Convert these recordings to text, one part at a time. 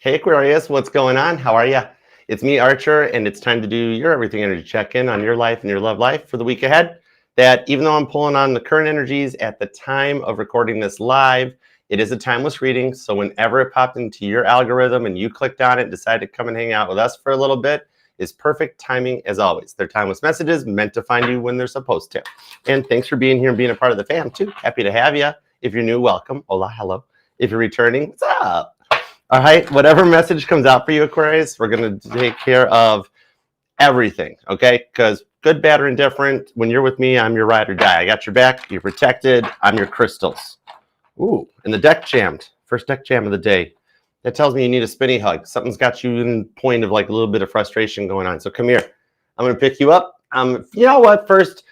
Hey Aquarius, what's going on? How are you? It's me, Archer, and it's time to do your everything energy check-in on your life and your love life for the week ahead. That even though I'm pulling on the current energies at the time of recording this live, it is a timeless reading. So whenever it popped into your algorithm and you clicked on it and decided to come and hang out with us for a little bit, is perfect timing as always. They're timeless messages meant to find you when they're supposed to. And thanks for being here and being a part of the fam too. Happy to have you. If you're new, welcome. Hola, hello. If you're returning, what's up? All right, whatever message comes out for you, Aquarius, we're going to take care of everything, okay? Because good, bad, or indifferent, when you're with me, I'm your ride or die. I got your back, you're protected, I'm your crystals. Ooh, and the deck jammed. First deck jam of the day. That tells me you need a spinny hug. Something's got you in point of like a little bit of frustration going on. So come here. I'm going to pick you up. You know what? First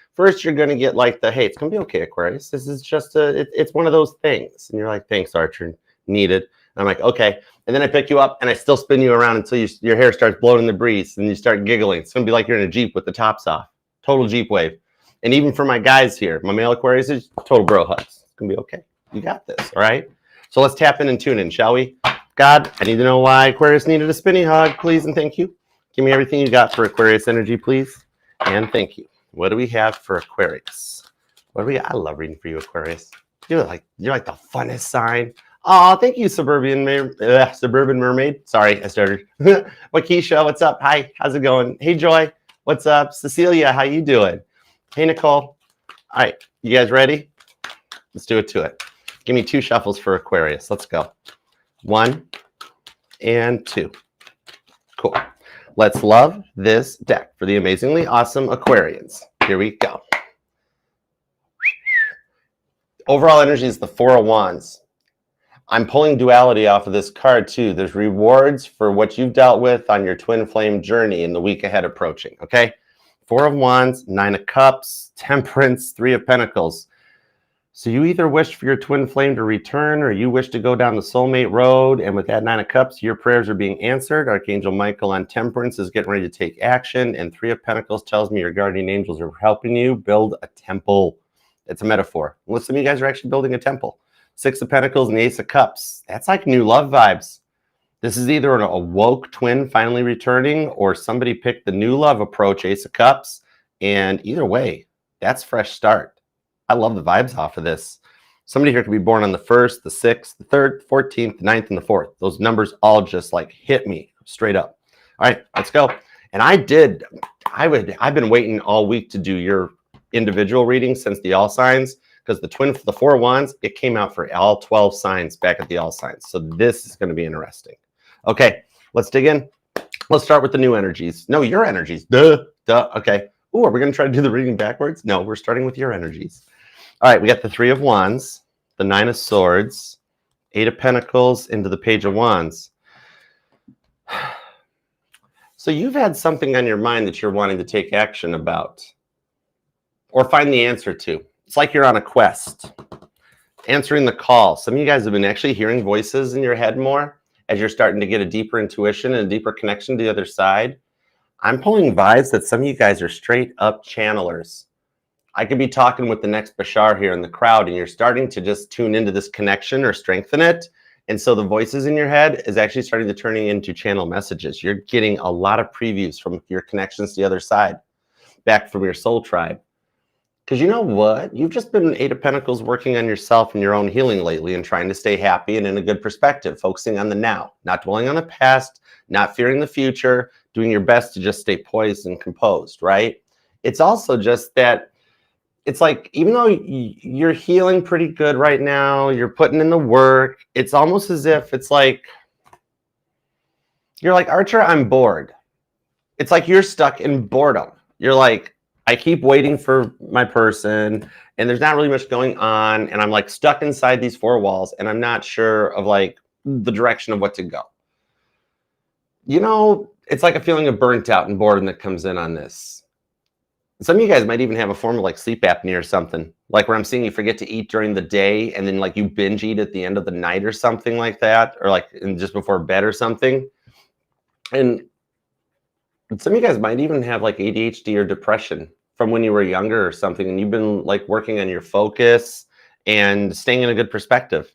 you're going to get like the, hey, it's going to be okay, Aquarius. This is just it's one of those things. And you're like, thanks, Archer. Needed. And I'm like, okay. And then I pick you up and I still spin you around until your hair starts blowing in the breeze and you start giggling. It's going to be like you're in a Jeep with the tops off. Total Jeep wave. And even for my guys here, my male Aquarius is total bro hugs. It's going to be okay. You got this. All right. So let's tap in and tune in, shall we? God, I need to know why Aquarius needed a spinny hug, please, and thank you. Give me everything you got for Aquarius energy, please. And thank you. What do we have for Aquarius? What do we got? I love reading for you, Aquarius. You're like the funnest sign. Oh, thank you, Suburban Mermaid. Sorry, I started. Waukesha, what's up? Hi, how's it going? Hey, Joy, what's up? Cecilia, how you doing? Hey, Nicole. All right, you guys ready? Let's do it to it. Give me 2 shuffles for Aquarius. Let's go. 1 and 2. Cool. Let's love this deck for the amazingly awesome Aquarians. Here we go. Overall energy is the 4 of Wands. I'm pulling duality off of this card too. There's rewards for what you've dealt with on your twin flame journey in the week ahead approaching, okay? 4 of Wands, 9 of Cups, Temperance, 3 of Pentacles. So you either wish for your twin flame to return or you wish to go down the soulmate road. And with that 9 of Cups, your prayers are being answered. Archangel Michael on Temperance is getting ready to take action. And 3 of Pentacles tells me your guardian angels are helping you build a temple. It's a metaphor. Well, some of you guys are actually building a temple. 6 of Pentacles and the Ace of Cups. That's like new love vibes. This is either an awoke twin finally returning or somebody picked the new love approach, Ace of Cups. And either way, that's fresh start. I love the vibes off of this. Somebody here could be born on the 1st, the 6th, the 3rd, 14th, the 9th, and the 4th. Those numbers all just like hit me straight up. All right, let's go. And I've been waiting all week to do your individual reading since the all signs. Because the 4 of Wands, it came out for all 12 signs back at the all signs. So this is going to be interesting. Okay, let's dig in. Let's start with the new energies. No, your energies. Duh. Okay. Ooh, are we going to try to do the reading backwards? No, we're starting with your energies. All right, we got the 3 of Wands, the 9 of Swords, 8 of Pentacles into the Page of Wands. So you've had something on your mind that you're wanting to take action about or find the answer to. It's like you're on a quest, answering the call. Some of you guys have been actually hearing voices in your head more as you're starting to get a deeper intuition and a deeper connection to the other side. I'm pulling vibes that some of you guys are straight up channelers. I could be talking with the next Bashar here in the crowd and you're starting to just tune into this connection or strengthen it. And so the voices in your head is actually starting to turn into channel messages. You're getting a lot of previews from your connections to the other side, back from your soul tribe. Because you know what? You've just been 8 of Pentacles working on yourself and your own healing lately and trying to stay happy and in a good perspective, focusing on the now, not dwelling on the past, not fearing the future, doing your best to just stay poised and composed, right? It's also just that it's like, even though you're healing pretty good right now, you're putting in the work, it's almost as if it's like, you're like, Archer, I'm bored. It's like you're stuck in boredom. You're like, I keep waiting for my person and there's not really much going on. And I'm like stuck inside these 4 walls and I'm not sure of like the direction of what to go. You know, it's like a feeling of burnt out and boredom that comes in on this. Some of you guys might even have a form of like sleep apnea or something, like where I'm seeing you forget to eat during the day and then like you binge eat at the end of the night or something like that, or like just before bed or something. And some of you guys might even have like ADHD or depression from when you were younger or something, and you've been like working on your focus and staying in a good perspective.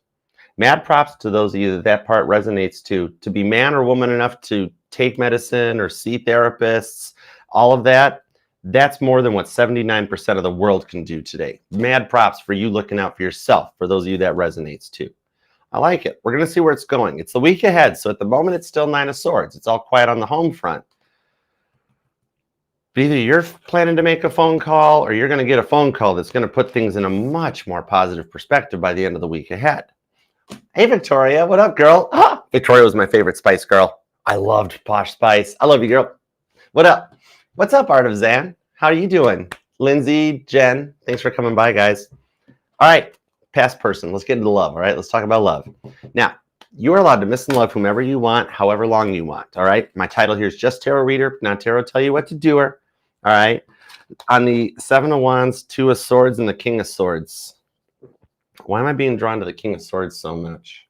Mad props to those of you that that part resonates to be man or woman enough to take medicine or see therapists, all of that. That's more than what 79% of the world can do today. Mad props for you looking out for yourself, for those of you that resonates too. I like it. We're going to see where it's going. It's the week ahead. So at the moment, it's still 9 of Swords. It's all quiet on the home front. But either you're planning to make a phone call or you're going to get a phone call that's going to put things in a much more positive perspective by the end of the week ahead. Hey, Victoria. What up, girl? Ah, Victoria was my favorite Spice Girl. I loved Posh Spice. I love you, girl. What up? What's up, Art of Zan? How are you doing? Lindsay, Jen, thanks for coming by, guys. All right, past person. Let's get into love, all right? Let's talk about love. Now, you are allowed to miss and love whomever you want, however long you want, all right? My title here is just Tarot Reader, not Tarot Tell You What to Do her, all right? On the 7 of Wands, 2 of Swords, and the King of Swords. Why am I being drawn to the King of Swords so much?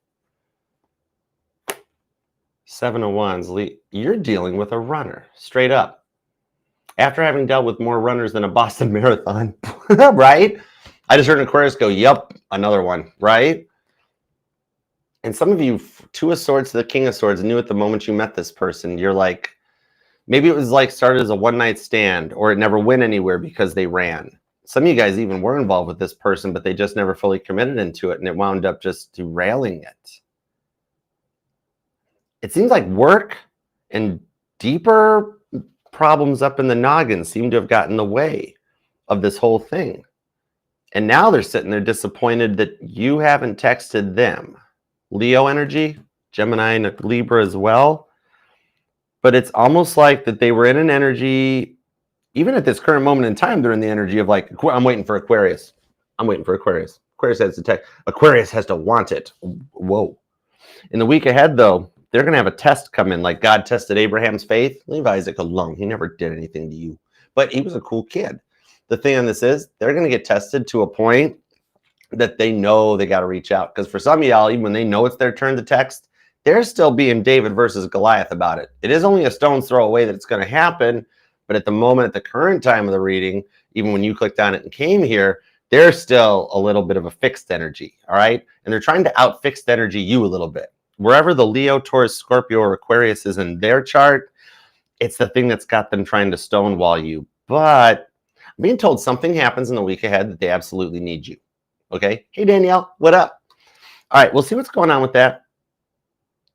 7 of Wands, you're dealing with a runner, straight up. After having dealt with more runners than a Boston Marathon, right? I just heard an Aquarius go, yup, another one, right? And some of you, 2 of Swords to the King of Swords, knew at the moment you met this person, you're like, maybe it was like started as a one-night stand, or it never went anywhere because they ran. Some of you guys even were involved with this person, but they just never fully committed into it, and it wound up just derailing it. It seems like work and deeper problems up in the noggin seem to have gotten in the way of this whole thing. And now they're sitting there disappointed that you haven't texted them. Leo energy, Gemini and Libra as well. But it's almost like that they were in an energy, even at this current moment in time, they're in the energy of like, I'm waiting for Aquarius. I'm waiting for Aquarius. Aquarius has to text. Aquarius has to want it. Whoa. In the week ahead, though, they're going to have a test come in, like God tested Abraham's faith. Leave Isaac alone. He never did anything to you. But he was a cool kid. The thing on this is, they're going to get tested to a point that they know they got to reach out. Because for some of y'all, even when they know it's their turn to text, they're still being David versus Goliath about it. It is only a stone's throw away that it's going to happen. But at the moment, at the current time of the reading, even when you clicked on it and came here, they're still a little bit of a fixed energy. All right. And they're trying to out fixed energy you a little bit. Wherever the Leo, Taurus, Scorpio, or Aquarius is in their chart, it's the thing that's got them trying to stonewall you. But I'm being told something happens in the week ahead that they absolutely need you. Okay? Hey, Danielle, what up? All right, we'll see what's going on with that.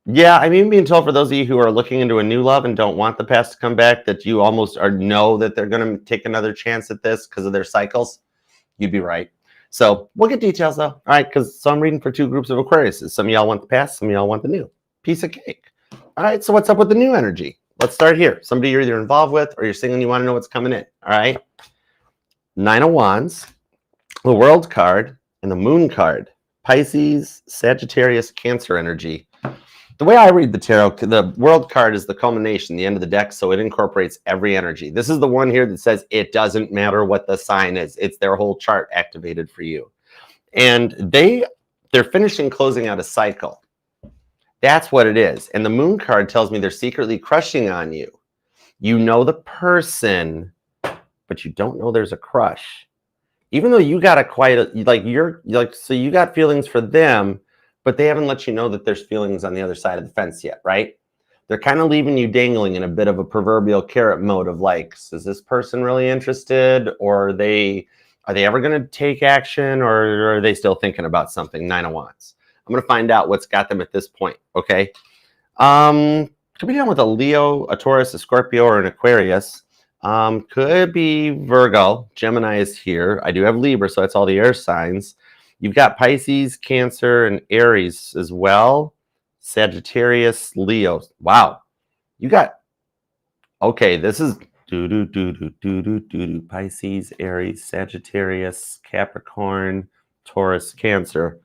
Yeah, I'm even being told for those of you who are looking into a new love and don't want the past to come back, that you almost know that they're going to take another chance at this because of their cycles. You'd be right. So we'll get details though. All right, so I'm reading for 2 groups of Aquariuses. Some of y'all want the past, some of y'all want the new. Piece of cake. All right, so what's up with the new energy? Let's start here. Somebody you're either involved with or you're single and you want to know what's coming in. All right. 9 of Wands, the World card, and the Moon card. Pisces, Sagittarius, Cancer energy. The way I read the tarot, the World card is the culmination, the end of the deck, so it incorporates every energy. This is the one here that says it doesn't matter what the sign is. It's their whole chart activated for you. And they're finishing closing out a cycle. That's what it is. And the Moon card tells me they're secretly crushing on you. You know the person, but you don't know there's a crush. Even though you got so you got feelings for them, but they haven't let you know that there's feelings on the other side of the fence yet, right? They're kind of leaving you dangling in a bit of a proverbial carrot mode of like, is this person really interested? Or are they ever going to take action? Or are they still thinking about something? 9 of Wands. I'm going to find out what's got them at this point, okay? Could be done with a Leo, a Taurus, a Scorpio, or an Aquarius. Could be Virgo. Gemini is here. I do have Libra, so that's all the air signs. You've got Pisces, Cancer, and Aries as well. Sagittarius, Leo. Wow. You got, okay, this is Pisces, Aries, Sagittarius, Capricorn, Taurus, Cancer.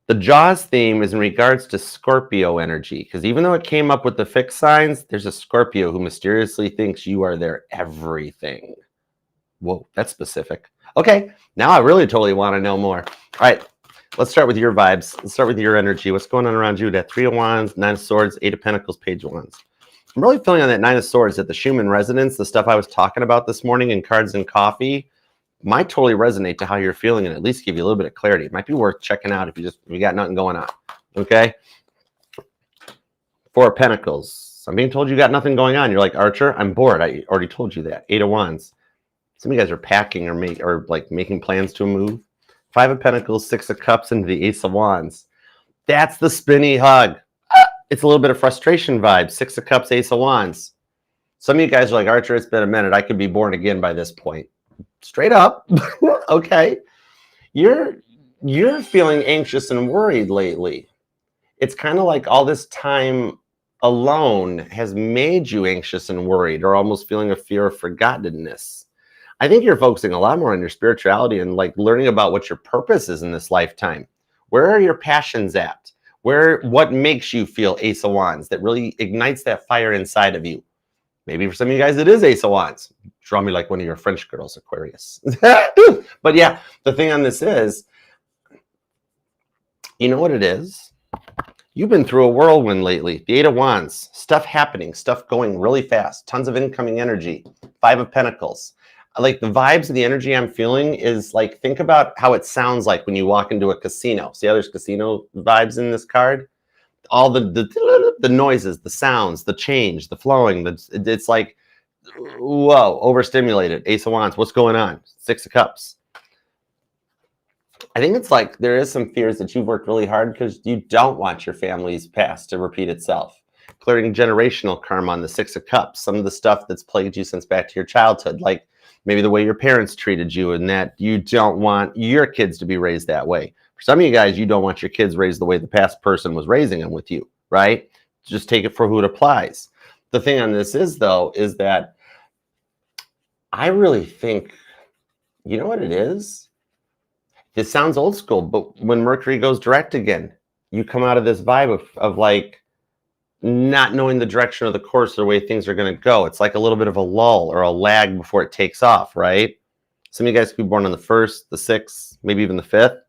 The Jaws theme is in regards to Scorpio energy, because even though it came up with the fixed signs, there's a Scorpio who mysteriously thinks you are their everything. Whoa, that's specific. Okay, now I really totally want to know more. All right, let's start with your vibes. Let's start with your energy. What's going on around you? That 3 of Wands, 9 of Swords, 8 of Pentacles, Page of Wands. I'm really feeling on that 9 of Swords that the Schumann resonance, the stuff I was talking about this morning in Cards and Coffee, might totally resonate to how you're feeling and at least give you a little bit of clarity. It might be worth checking out if you got nothing going on. Okay. Four of Pentacles. I'm being told you got nothing going on. You're like, Archer, I'm bored. I already told you that. Eight of Wands. Some of you guys are packing or making plans to move. Five of Pentacles, Six of Cups into the Ace of Wands. That's the spinny hug. It's a little bit of frustration vibe. Six of Cups, Ace of Wands. Some of you guys are like, Archer, it's been a minute. I could be born again by this point. Straight up. Okay. You're feeling anxious and worried lately. It's kind of like all this time alone has made you anxious and worried, or almost feeling a fear of forgottenness. I think you're focusing a lot more on your spirituality and like learning about what your purpose is in this lifetime. Where are your passions at? What makes you feel Ace of Wands that really ignites that fire inside of you? Maybe for some of you guys, it is Ace of Wands. Draw me like one of your French girls, Aquarius. But yeah, the thing on this is, you know what it is? You've been through a whirlwind lately. The Eight of Wands, stuff happening, stuff going really fast, tons of incoming energy. Five of Pentacles. Like the vibes and the energy I'm feeling is like, think about how it sounds like when you walk into a casino. See how there's casino vibes in this card? All the noises, the sounds, the change, the flowing, it's like, whoa, overstimulated. Ace of Wands, what's going on? Six of Cups. I think it's like there is some fears that you've worked really hard because you don't want your family's past to repeat itself. Clearing generational karma on the Six of Cups, some of the stuff that's plagued you since back to your childhood, like maybe the way your parents treated you and that you don't want your kids to be raised that way. For some of you guys, you don't want your kids raised the way the past person was raising them with you, right? Just take it for who it applies. The thing on this is, though, is that I really think, you know what it is? This sounds old school, but when Mercury goes direct again, you come out of this vibe of like not knowing the direction or the course or the way things are going to go. It's like a little bit of a lull or a lag before it takes off, right? Some of you guys could be born on the 1st, the 6th, maybe even the 5th.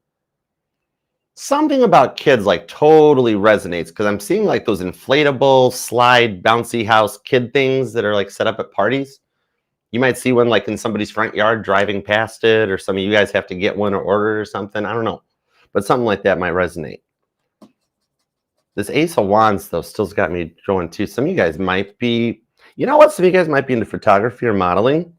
Something about kids like totally resonates because I'm seeing like those inflatable slide bouncy house kid things that are like set up at parties. You might see one like in somebody's front yard driving past it, or some of you guys have to get one or order it or something. I don't know, but something like that might resonate. This Ace of Wands though still's got me going too. Some of you guys might be, you know what? Some of you guys might be into photography or modeling.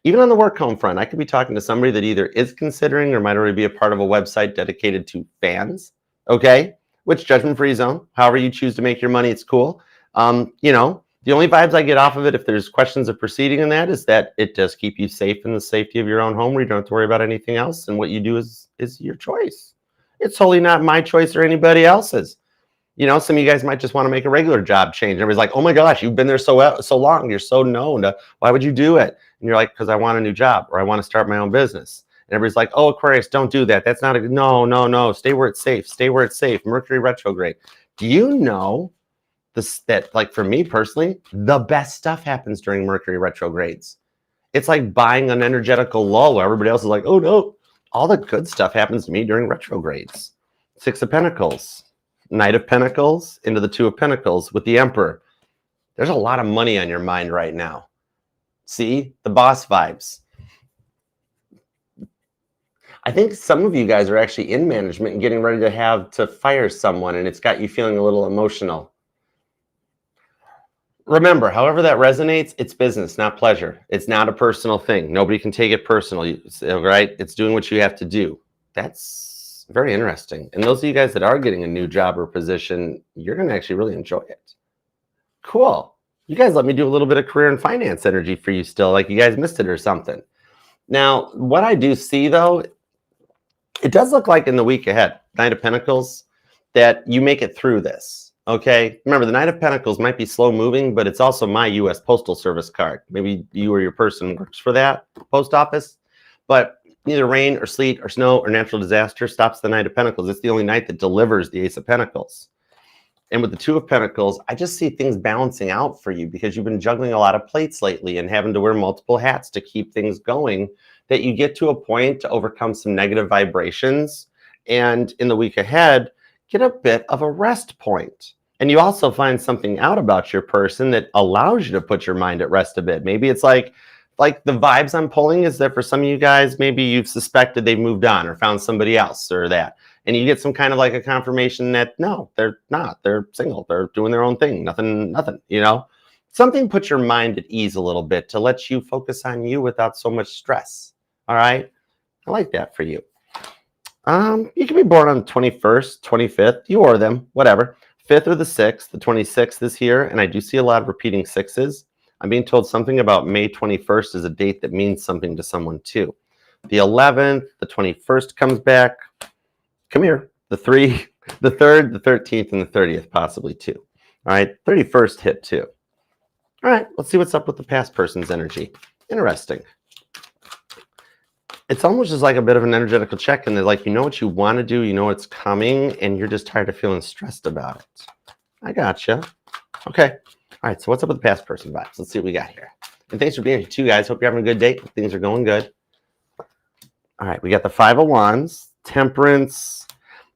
Even on the work home front, I could be talking to somebody that either is considering or might already be a part of a website dedicated to fans, okay? Which judgment-free zone, however you choose to make your money, it's cool. You know, the only vibes I get off of it, if there's questions of proceeding in that, is that it does keep you safe in the safety of your own home where you don't have to worry about anything else, and what you do is your choice. It's totally not my choice or anybody else's. You know, some of you guys might just want to make a regular job change. Everybody's like, oh my gosh, you've been there so long, you're so known. Why would you do it? And you're like, because I want a new job or I want to start my own business. And everybody's like, oh, Aquarius, don't do that. That's not a, no. Stay where it's safe. Stay where it's safe. Mercury retrograde. Do you know that like for me personally, the best stuff happens during Mercury retrogrades? It's like buying an energetical lull where everybody else is like, oh no, all the good stuff happens to me during retrogrades. Six of Pentacles. Knight of Pentacles into the Two of Pentacles with the Emperor. There's a lot of money on your mind right now. See? The boss vibes. I think some of you guys are actually in management and getting ready to fire someone, and it's got you feeling a little emotional. Remember, however that resonates, it's business, not pleasure. It's not a personal thing. Nobody can take it personal, right? It's doing what you have to do. That's very interesting. And those of you guys that are getting a new job or position, you're going to actually really enjoy it. Cool. You guys let me do a little bit of career and finance energy for you still, like you guys missed it or something. Now, what I do see, though, it does look like in the week ahead, Knight of Pentacles, that you make it through this, okay? Remember, the Knight of Pentacles might be slow moving, but it's also my U.S. Postal Service card. Maybe you or your person works for that post office, but neither rain or sleet or snow or natural disaster stops the Knight of Pentacles. It's the only knight that delivers the Ace of Pentacles. And with the Two of Pentacles, I just see things balancing out for you because you've been juggling a lot of plates lately and having to wear multiple hats to keep things going, that you get to a point to overcome some negative vibrations. And in the week ahead, get a bit of a rest point. And you also find something out about your person that allows you to put your mind at rest a bit. Maybe it's like like the vibes I'm pulling is that for some of you guys, maybe you've suspected they've moved on or found somebody else or that. And you get some kind of like a confirmation that no, they're not. They're single. They're doing their own thing. Nothing, you know. Something puts your mind at ease a little bit to let you focus on you without so much stress. All right. I like that for you. You can be born on the 21st, 25th, you or them, whatever. 5th or the 6th, the 26th is here, and I do see a lot of repeating 6s. I'm being told something about May 21st is a date that means something to someone too. The 11th, the 21st comes back. Come here. The 3, the 3rd, the 13th, and the 30th possibly too. All right, 31st hit too. All right, let's see what's up with the past person's energy. Interesting. It's almost just like a bit of an energetical check, and they're like, you know what you want to do, you know what's coming, and you're just tired of feeling stressed about it. I gotcha. Okay. All right, so what's up with the past person vibes? Let's see what we got here. And thanks for being here too, guys. Hope you're having a good day. Things are going good. All right, we got the 5 of Wands, Temperance.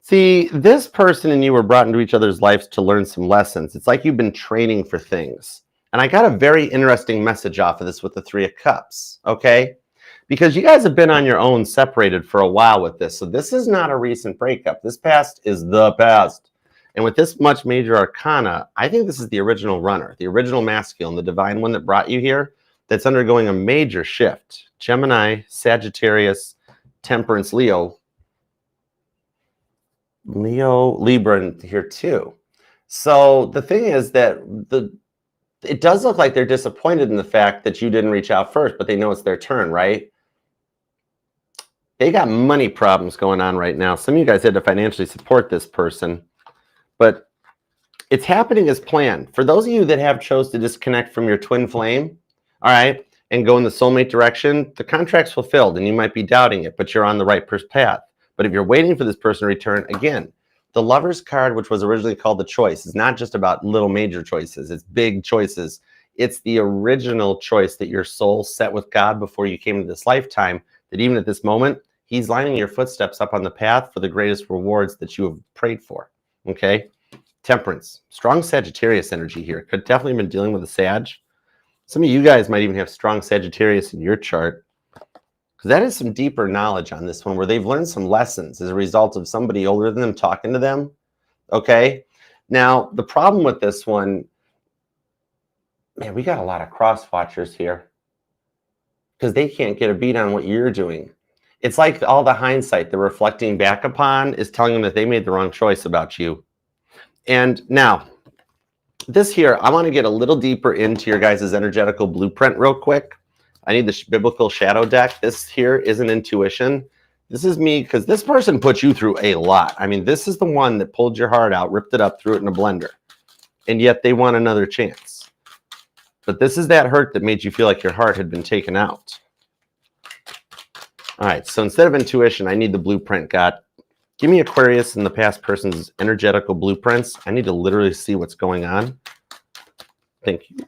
See, this person and you were brought into each other's lives to learn some lessons. It's like you've been training for things. And I got a very interesting message off of this with the 3 of Cups, okay? Because you guys have been on your own, separated for a while with this. So this is not a recent breakup. This past is the past. And with this much major arcana, I think this is the original runner, the original masculine, the divine one that brought you here, that's undergoing a major shift. Gemini, Sagittarius, Temperance, Leo, Libra here too. So the thing is that it does look like they're disappointed in the fact that you didn't reach out first, but they know it's their turn, right? They got money problems going on right now. Some of you guys had to financially support this person, but it's happening as planned. For those of you that have chose to disconnect from your twin flame, all right, and go in the soulmate direction, the contract's fulfilled and you might be doubting it, but you're on the right path. But if you're waiting for this person to return, again, the Lover's card, which was originally called the Choice, is not just about little major choices. It's big choices. It's the original choice that your soul set with God before you came into this lifetime, that even at this moment, he's lining your footsteps up on the path for the greatest rewards that you have prayed for, okay? Temperance, strong Sagittarius energy here. Could definitely have been dealing with a Sag. Some of you guys might even have strong Sagittarius in your chart. Because that is some deeper knowledge on this one where they've learned some lessons as a result of somebody older than them talking to them, okay? Now, the problem with this one, man, we got a lot of cross watchers here because they can't get a beat on what you're doing. It's like all the hindsight they're reflecting back upon is telling them that they made the wrong choice about you. And now, this here, I want to get a little deeper into your guys' energetical blueprint real quick. I need the biblical shadow deck. This here isn't intuition. This is me because this person put you through a lot. I mean, this is the one that pulled your heart out, ripped it up, threw it in a blender. And yet they want another chance. But this is that hurt that made you feel like your heart had been taken out. All right, so instead of intuition, I need the blueprint, God. Give me Aquarius and the past person's energetical blueprints. I need to literally see what's going on. Thank you.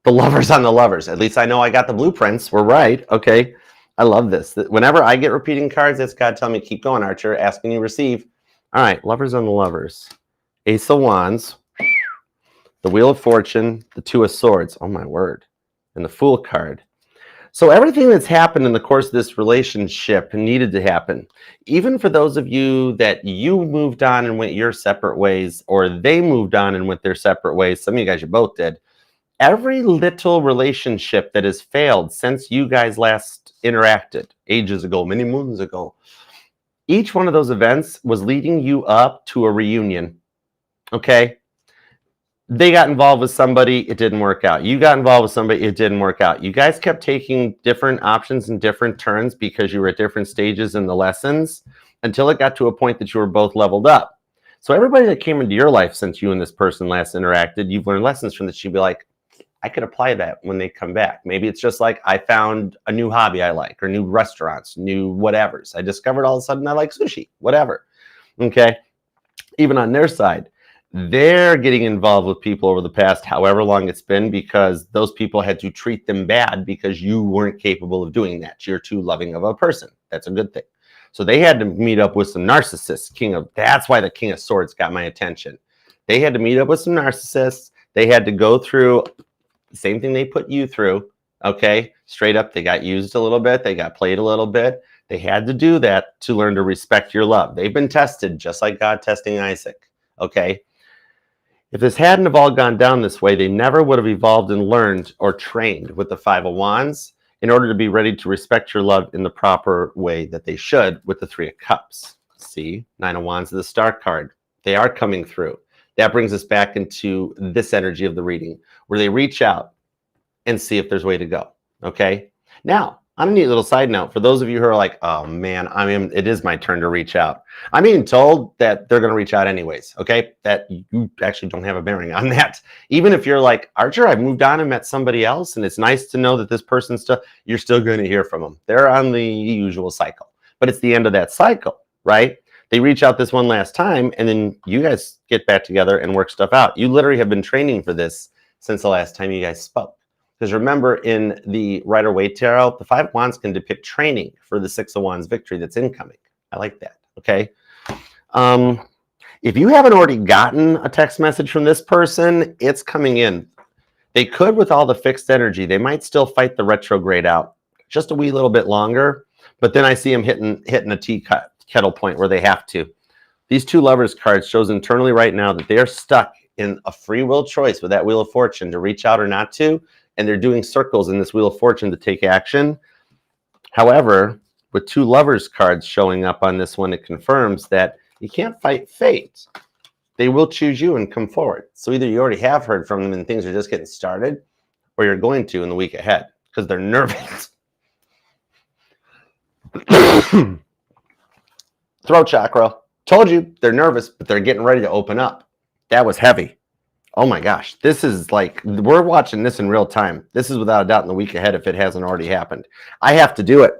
The Lovers on the Lovers. At least I know I got the blueprints. We're right. Okay. I love this. Whenever I get repeating cards, it's God telling me, keep going, Archer. Asking you receive. All right. Lovers on the Lovers. Ace of Wands. The Wheel of Fortune. The 2 of Swords. Oh, my word. And the Fool card. So everything that's happened in the course of this relationship needed to happen. Even for those of you that you moved on and went your separate ways, or they moved on and went their separate ways. Some of you guys, you both did. Every little relationship that has failed since you guys last interacted ages ago, many moons ago, each one of those events was leading you up to a reunion, okay? They got involved with somebody, it didn't work out. You got involved with somebody, it didn't work out. You guys kept taking different options and different turns because you were at different stages in the lessons until it got to a point that you were both leveled up. So everybody that came into your life since you and this person last interacted, you've learned lessons from this. You'd be like, I could apply that when they come back. Maybe it's just like I found a new hobby I like, or new restaurants, new whatevers. I discovered all of a sudden I like sushi, whatever. Okay. Even on their side, they're getting involved with people over the past however long it's been because those people had to treat them bad because you weren't capable of doing that. You're too loving of a person. That's a good thing. So they had to meet up with some narcissists. That's why the King of Swords got my attention. They had to meet up with some narcissists. They had to go through the same thing they put you through, Okay, straight up, they got used a little bit. They got played a little bit. They had to do that to learn to respect your love. They've been tested just like God testing Isaac. Okay. If this hadn't have all gone down this way, they never would have evolved and learned or trained with the Five of Wands in order to be ready to respect your love in the proper way that they should with the Three of Cups. See, Nine of Wands is the Star card. They are coming through. That brings us back into this energy of the reading where they reach out and see if there's a way to go. Okay. Now, on a neat little side note, for those of you who are like, oh man, it is my turn to reach out. I'm being told that they're going to reach out anyways. Okay. That you actually don't have a bearing on that. Even if you're like, Archer, I've moved on and met somebody else, and it's nice to know that this person's still, you're still going to hear from them. They're on the usual cycle, but it's the end of that cycle, right? They reach out this one last time, and then you guys get back together and work stuff out. You literally have been training for this since the last time you guys spoke. Because remember, in the Rider-Waite Tarot, the Five of Wands can depict training for the Six of Wands victory that's incoming. I like that, okay? If you haven't already gotten a text message from this person, it's coming in. They could with all the fixed energy. They might still fight the retrograde out just a wee little bit longer, but then I see them hitting a kettle point where they have to. These two Lovers cards shows internally right now that they are stuck in a free will choice with that Wheel of Fortune to reach out or not to, and they're doing circles in this Wheel of Fortune to take action. However, with two Lovers cards showing up on this one, it confirms that you can't fight fate. They will choose you and come forward. So either you already have heard from them and things are just getting started, or you're going to in the week ahead because they're nervous. Throat chakra. Told you they're nervous, but they're getting ready to open up. That was heavy. Oh my gosh, this is like, we're watching this in real time. This is without a doubt in the week ahead if it hasn't already happened. I have to do it.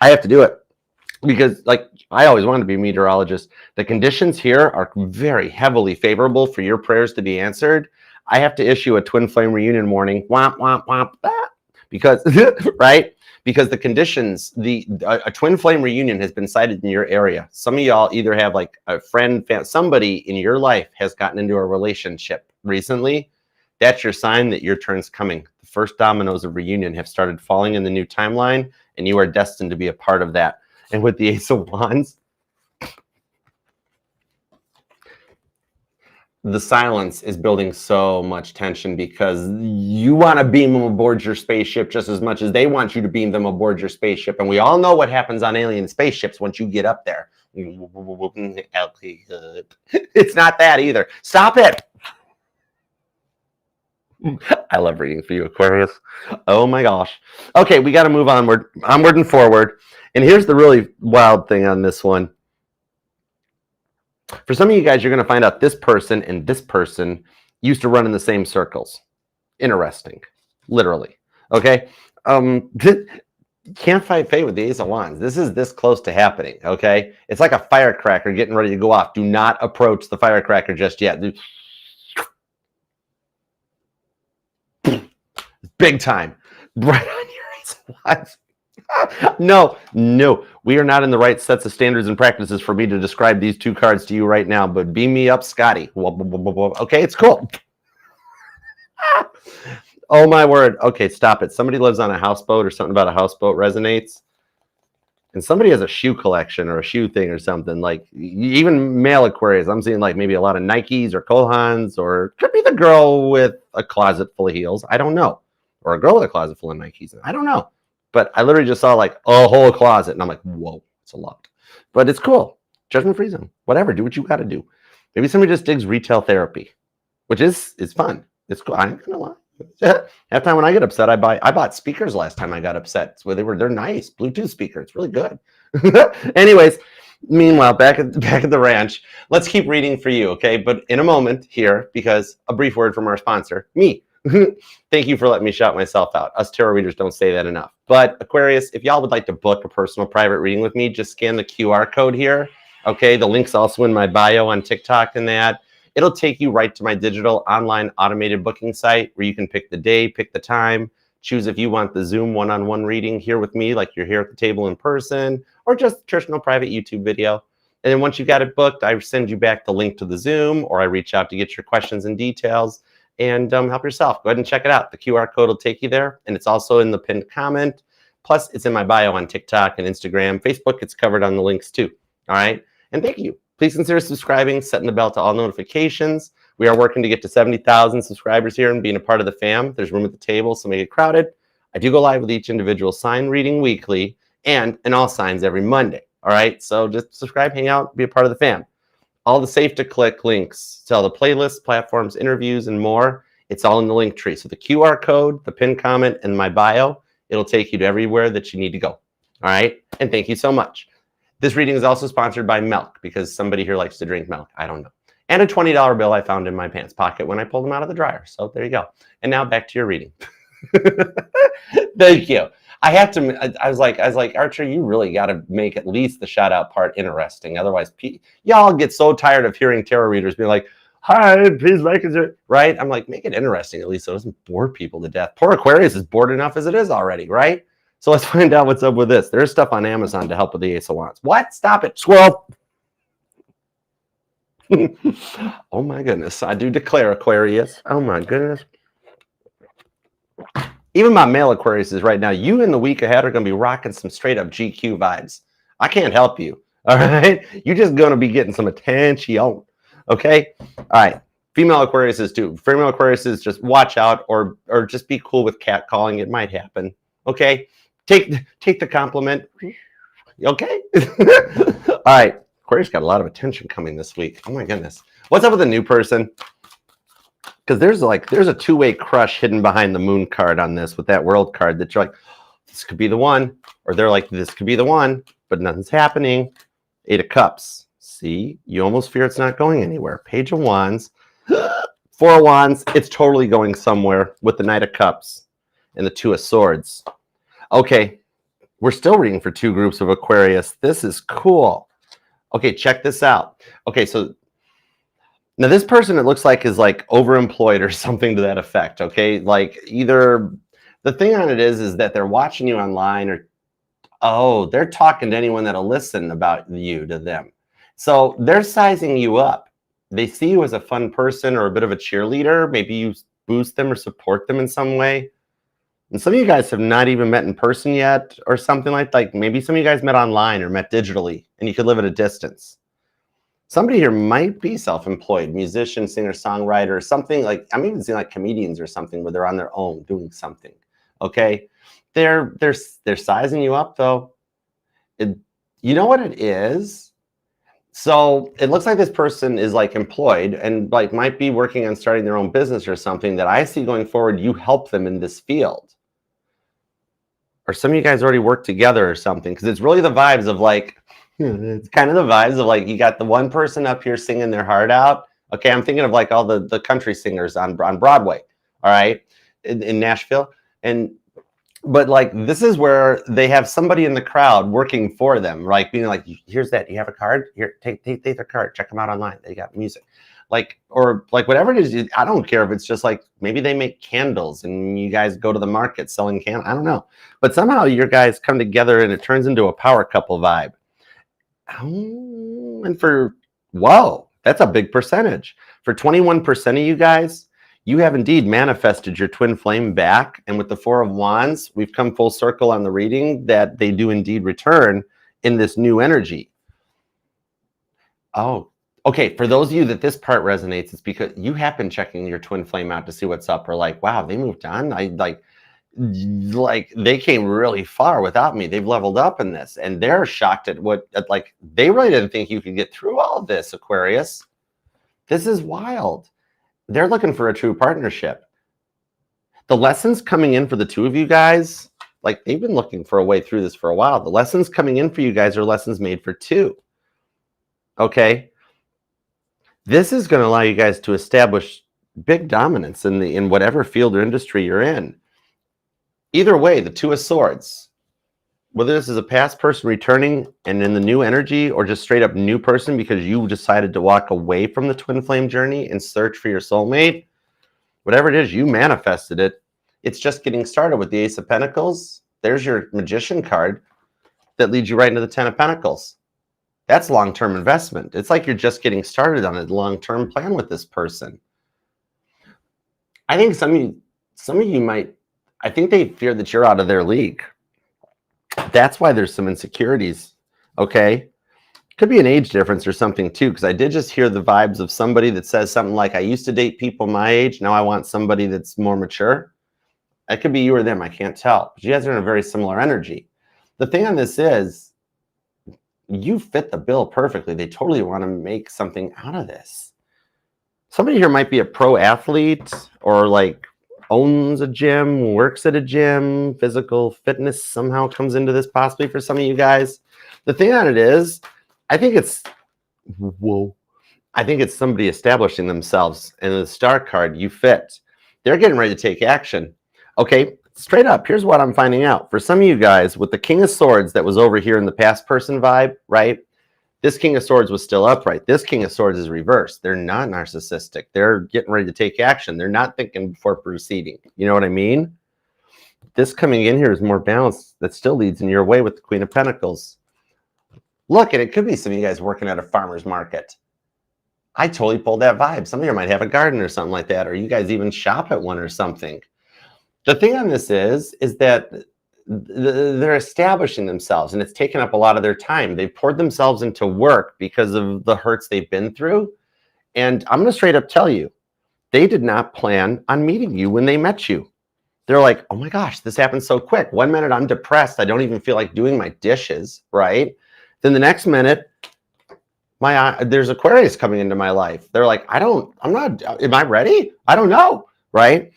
I have to do it because, like, I always wanted to be a meteorologist. The conditions here are very heavily favorable for your prayers to be answered. I have to issue a twin flame reunion warning, womp, womp, womp, because, right? Because the conditions, a twin flame reunion has been sighted in your area. Some of y'all either have like a friend, somebody in your life has gotten into a relationship recently. That's your sign that your turn's coming. The first dominoes of reunion have started falling in the new timeline, and you are destined to be a part of that. And with the Ace of Wands, the silence is building so much tension because you want to beam them aboard your spaceship just as much as they want you to beam them aboard your spaceship. And we all know what happens on alien spaceships once you get up there. It's not that either. Stop it. I love reading for you, Aquarius. Oh my gosh. Okay, we got to move onward and forward. And here's the really wild thing on this one. For some of you guys, you're going to find out this person and this person used to run in the same circles. Interesting. Literally. Okay. Can't fight fate with the Ace of Wands. This is this close to happening. Okay. It's like a firecracker getting ready to go off. Do not approach the firecracker just yet. Big time. Right on your Ace of Wands. No, we are not in the right sets of standards and practices for me to describe these two cards to you right now, but beam me up, Scotty. Okay, it's cool. Oh my word. Okay, stop it. Somebody lives on a houseboat or something about a houseboat resonates. And somebody has a shoe collection or a shoe thing or something. Like even male Aquarius, I'm seeing like maybe a lot of Nikes or Kohans, or could be the girl with a closet full of heels. I don't know. Or a girl with a closet full of Nikes. I don't know. But I literally just saw like a whole closet, and I'm like, whoa, it's a lot. But it's cool. Judgment-free zone. Whatever. Do what you got to do. Maybe somebody just digs retail therapy, which is fun. It's cool. I ain't gonna lie. Half time when I get upset, I bought speakers last time I got upset. So they're nice Bluetooth speaker. It's really good. Anyways, meanwhile, back at the ranch, let's keep reading for you, okay? But in a moment here, because a brief word from our sponsor, me. Thank you for letting me shout myself out. Us tarot readers don't say that enough. But Aquarius, if y'all would like to book a personal private reading with me, just scan the QR code here. Okay, the link's also in my bio on TikTok and that. It'll take you right to my digital online automated booking site where you can pick the day, pick the time, choose if you want the Zoom one-on-one reading here with me, like you're here at the table in person, or just traditional private YouTube video. And then once you got it booked, I send you back the link to the Zoom, or I reach out to get your questions and details. and help yourself. Go ahead and check it out. The QR code will take you there, and it's also in the pinned comment. Plus, it's in my bio on TikTok and Instagram. Facebook, it's covered on the links too. All right. And thank you. Please consider subscribing, setting the bell to all notifications. We are working to get to 70,000 subscribers here and being a part of the fam. There's room at the table, so make it crowded. I do go live with each individual sign reading weekly and in all signs every Monday. All right. So just subscribe, hang out, be a part of the fam. All the safe to click links to all the playlists, platforms, interviews, and more. It's all in the link tree. So the QR code, the pinned comment, and my bio, it'll take you to everywhere that you need to go. All right. And thank you so much. This reading is also sponsored by milk because somebody here likes to drink milk. I don't know. And a $20 bill I found in my pants pocket when I pulled them out of the dryer. So there you go. And now back to your reading. Thank you. I was like, Archer, you really got to make at least the shout out part interesting. Otherwise, y'all get so tired of hearing tarot readers being like, hi, please like it. Right? I'm like, make it interesting at least so it doesn't bore people to death. Poor Aquarius is bored enough as it is already, right? So let's find out what's up with this. There's stuff on Amazon to help with the Ace of Wands. What? Stop it, squirrel. Oh my goodness. I do declare, Aquarius. Oh my goodness. Even my male Aquarius is right now, you in the week ahead are going to be rocking some straight up GQ vibes. I can't help you. All right. You're just going to be getting some attention. Okay. All right. Female Aquariuses too. Female Aquariuses, just watch out or just be cool with catcalling. It might happen. Okay. Take the compliment. Okay. All right. Aquarius got a lot of attention coming this week. Oh my goodness. What's up with the new person? Because there's a two-way crush hidden behind the moon card on this with that world card that you're like, this could be the one. Or they're like, this could be the one, but nothing's happening. 8 of Cups. See, you almost fear it's not going anywhere. Page of Wands. 4 of Wands. It's totally going somewhere with the Knight of Cups and the 2 of Swords. Okay, we're still reading for 2 groups of Aquarius. This is cool. Okay, check this out. Okay, so now this person, it looks like, is like overemployed or something to that effect. Okay, like either the thing on it is that they're watching you online or they're talking to anyone that'll listen about you to them. So they're sizing you up. They see you as a fun person or a bit of a cheerleader. Maybe you boost them or support them in some way. And some of you guys have not even met in person yet or something like maybe some of you guys met online or met digitally and you could live at a distance. Somebody here might be self-employed, musician, singer, songwriter, something like, I'm even seeing like comedians or something where they're on their own doing something. Okay. They're sizing you up though. You know what it is? So it looks like this person is like employed and like might be working on starting their own business or something that I see going forward. You help them in this field. Or some of you guys already work together or something. Because it's really the vibes of like, it's kind of the vibes of like, you got the one person up here singing their heart out. Okay, I'm thinking of like all the country singers on Broadway. All right, in Nashville. But like, this is where they have somebody in the crowd working for them, like being like, here's that, you have a card? Here, take their card, check them out online. They got music. Like, or like whatever it is, I don't care if it's just like, maybe they make candles and you guys go to the market selling candles. I don't know. But somehow your guys come together and it turns into a power couple vibe. And whoa, that's a big percentage. For 21% of you guys, you have indeed manifested your twin flame back. And with the 4 of Wands, we've come full circle on the reading that they do indeed return in this new energy. Oh, okay. For those of you that this part resonates, it's because you have been checking your twin flame out to see what's up, or like, wow, they moved on. Like they came really far without me. They've leveled up in this and they're shocked at like they really didn't think you could get through all of this, Aquarius. This is wild. They're looking for a true partnership. The lessons coming in for the 2 of you guys, like they've been looking for a way through this for a while. The lessons coming in for you guys are lessons made for 2. Okay. This is going to allow you guys to establish big dominance in whatever field or industry you're in. Either way, the 2 of Swords, whether this is a past person returning and in the new energy or just straight up new person because you decided to walk away from the twin flame journey and search for your soulmate, whatever it is, you manifested it. It's just getting started with the Ace of Pentacles. There's your Magician card that leads you right into the 10 of Pentacles. That's long-term investment. It's like you're just getting started on a long-term plan with this person. I think some of you might, I think they fear that you're out of their league. That's why there's some insecurities, okay? Could be an age difference or something too, because I did just hear the vibes of somebody that says something like, I used to date people my age, now I want somebody that's more mature. That could be you or them, I can't tell. But you guys are in a very similar energy. The thing on this is, you fit the bill perfectly. They totally want to make something out of this. Somebody here might be a pro athlete or like owns a gym, works at a gym, physical fitness somehow comes into this possibly for some of you guys. The thing on it is, I think it's somebody establishing themselves. And the star card, you fit. They're getting ready to take action. Okay, straight up, here's what I'm finding out. For some of you guys, with the King of Swords that was over here in the past person vibe, right? This King of Swords was still upright. This King of Swords is reversed. They're not narcissistic. They're getting ready to take action. They're not thinking before proceeding. You know what I mean? This coming in here is more balanced. That still leads in your way with the Queen of Pentacles. Look, and it could be some of you guys working at a farmer's market. I totally pulled that vibe. Some of you might have a garden or something like that, or you guys even shop at one or something. The thing on this is that they're establishing themselves, and it's taken up a lot of their time. They've poured themselves into work because of the hurts they've been through. And I'm going to straight up tell you, they did not plan on meeting you when they met you. They're like, oh my gosh, this happened so quick. One minute I'm depressed. I don't even feel like doing my dishes, right? Then the next minute, there's Aquarius coming into my life. They're like, am I ready? I don't know, right?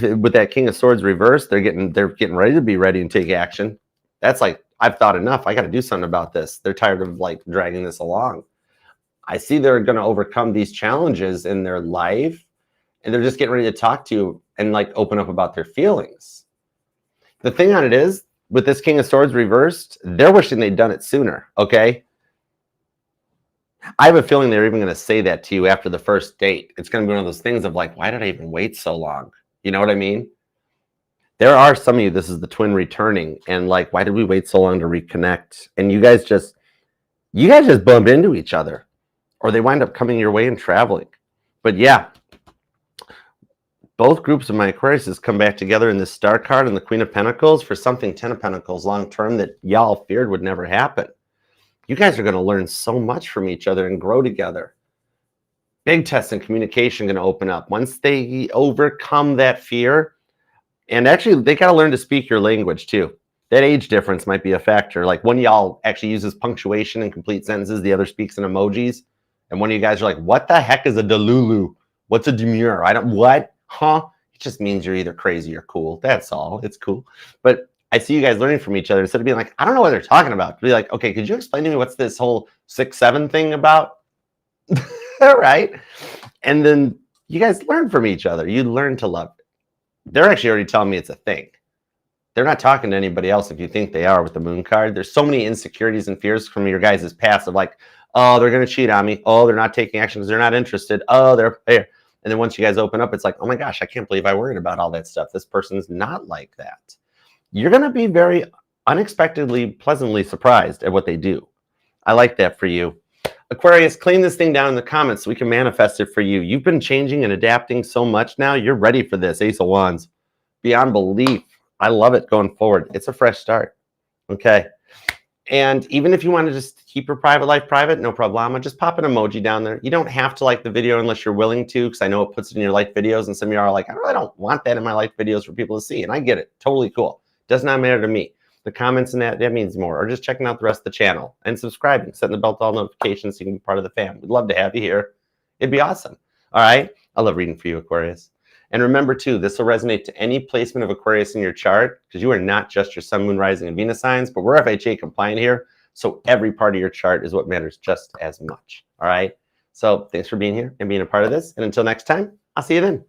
With that King of Swords reversed, they're getting ready to be ready and take action. That's like, I've thought enough. I got to do something about this. They're tired of like dragging this along. I see they're going to overcome these challenges in their life, and they're just getting ready to talk to you and like open up about their feelings. The thing on it is, with this King of Swords reversed, they're wishing they'd done it sooner, okay? I have a feeling they're even going to say that to you after the first date. It's going to be one of those things of like, why did I even wait so long? You know what I mean? There are some of you, this is the twin returning, and like, why did we wait so long to reconnect? And you guys just bump into each other, or they wind up coming your way and traveling. But yeah, both groups of my Aquariuses come back together in this star card and the Queen of Pentacles for something 10 of Pentacles long term that y'all feared would never happen. You guys are going to learn so much from each other and grow together. Big test in communication going to open up once they overcome that fear. And actually, they got to learn to speak your language too. That age difference might be a factor. Like one of y'all actually uses punctuation in complete sentences. The other speaks in emojis. And one of you guys are like, what the heck is a delulu? What's a demure? What? Huh? It just means you're either crazy or cool. That's all. It's cool. But I see you guys learning from each other instead of being like, I don't know what they're talking about. Be like, okay, could you explain to me what's this whole 6-7 thing about? All right. And then you guys learn from each other. You learn to love it. They're actually already telling me it's a thing. They're not talking to anybody else if you think they are with the moon card. There's so many insecurities and fears from your guys' past of like, oh, they're going to cheat on me. Oh, they're not taking action because they're not interested. Oh, they're there. And then once you guys open up, it's like, oh my gosh, I can't believe I worried about all that stuff. This person's not like that. You're going to be very unexpectedly, pleasantly surprised at what they do. I like that for you. Aquarius, claim this thing down in the comments so we can manifest it for you. You've been changing and adapting so much now. You're ready for this. Ace of Wands. Beyond belief. I love it going forward. It's a fresh start. Okay. And even if you want to just keep your private life private, no problema. Just pop an emoji down there. You don't have to like the video unless you're willing to, because I know it puts it in your life videos, and some of you are like, I really don't want that in my life videos for people to see. And I get it. Totally cool. Does not matter to me. The comments and that means more. Or just checking out the rest of the channel and subscribing, setting the bell to all notifications so you can be part of the fam. We'd love to have you here. It'd be awesome. All right. I love reading for you, Aquarius. And remember too, this will resonate to any placement of Aquarius in your chart, because you are not just your sun, moon, rising, and Venus signs, but we're FHA compliant here. So every part of your chart is what matters just as much. All right. So thanks for being here and being a part of this. And until next time, I'll see you then.